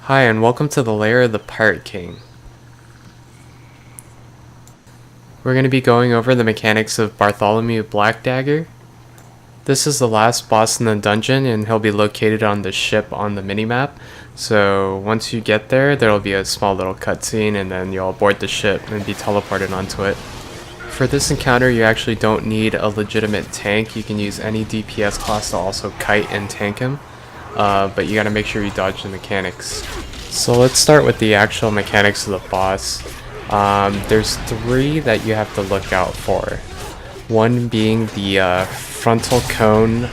Hi, and welcome to the Lair of the Pirate King. We're going to be going over the mechanics of Bartholomew Blackdagger. This is the last boss in the dungeon, and he'll be located on the ship on the minimap. So once you get there, there'll be a small little cutscene, and then you'll board the ship and be teleported onto it. For this encounter, you actually don't need a legitimate tank. You can use any DPS class to also kite and tank him. But you gotta make sure you dodge the mechanics. So let's start with the actual mechanics of the boss. There's three that you have to look out for. One being the frontal cone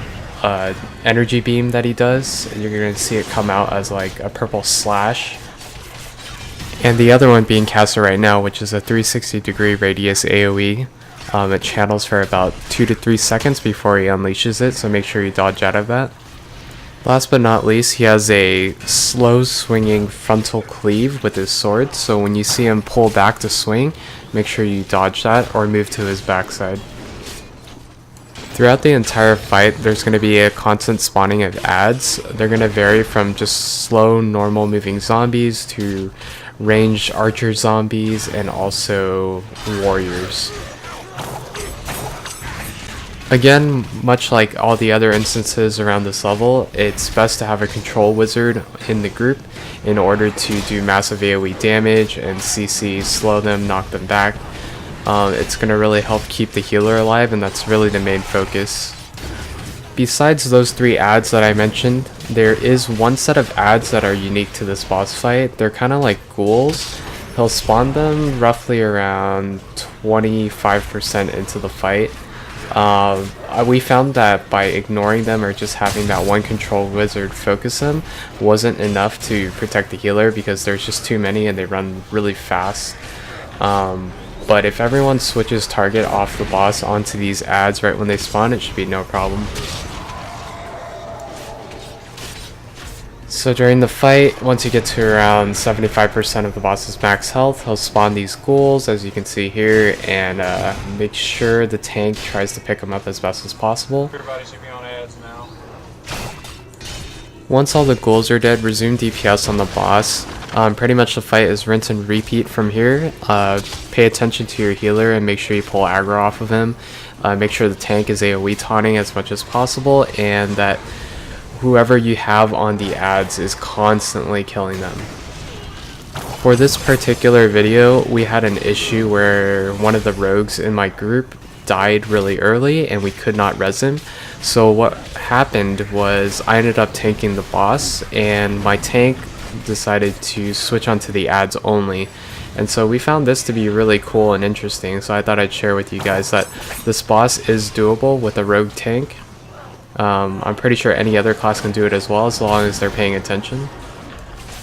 energy beam that he does. You're gonna see it come out as like a purple slash. And the other one being casted right now, which is a 360-degree radius AoE. It channels for about 2 to 3 seconds before he unleashes it, so make sure you dodge out of that. Last but not least, he has a slow swinging frontal cleave with his sword, so when you see him pull back to swing, make sure you dodge that or move to his backside. Throughout the entire fight, there's going to be a constant spawning of adds. They're going to vary from just slow, normal moving zombies to ranged archer zombies and also warriors. Again, much like all the other instances around this level, it's best to have a control wizard in the group in order to do massive AoE damage and CC, slow them, knock them back. It's going to really help keep the healer alive, and that's really the main focus. Besides those three adds that I mentioned, there is one set of adds that are unique to this boss fight. They're kind of like ghouls. He'll spawn them roughly around 25% into the fight. We found that by ignoring them or just having that one control wizard focus them wasn't enough to protect the healer because there's just too many and they run really fast. But if everyone switches target off the boss onto these adds right when they spawn, it should be no problem. So during the fight, once you get to around 75% of the boss's max health, he'll spawn these ghouls, as you can see here, and make sure the tank tries to pick them up as best as possible. Everybody should be on ads now. Once all the ghouls are dead, resume DPS on the boss. Pretty much the fight is rinse and repeat from here. Pay attention to your healer and make sure you pull aggro off of him. Make sure the tank is AoE taunting as much as possible, and that whoever you have on the adds is constantly killing them. For this particular video, we had an issue where one of the rogues in my group died really early and we could not res him. So what happened was I ended up tanking the boss, and my tank decided to switch onto the adds only. And so we found this to be really cool and interesting, so I thought I'd share with you guys that this boss is doable with a rogue tank. I'm pretty sure any other class can do it as well, as long as they're paying attention.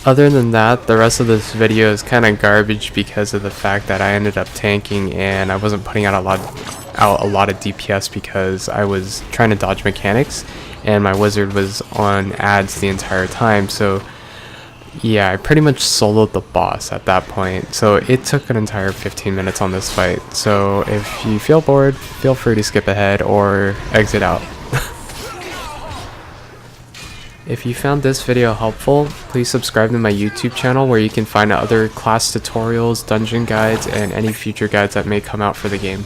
Other than that, the rest of this video is kind of garbage because of the fact that I ended up tanking and I wasn't putting out a lot of DPS because I was trying to dodge mechanics and my wizard was on adds the entire time. So yeah, I pretty much soloed the boss at that point. So it took an entire 15 minutes on this fight. So if you feel bored, feel free to skip ahead or exit out. If you found this video helpful, please subscribe to my YouTube channel where you can find other class tutorials, dungeon guides, and any future guides that may come out for the game.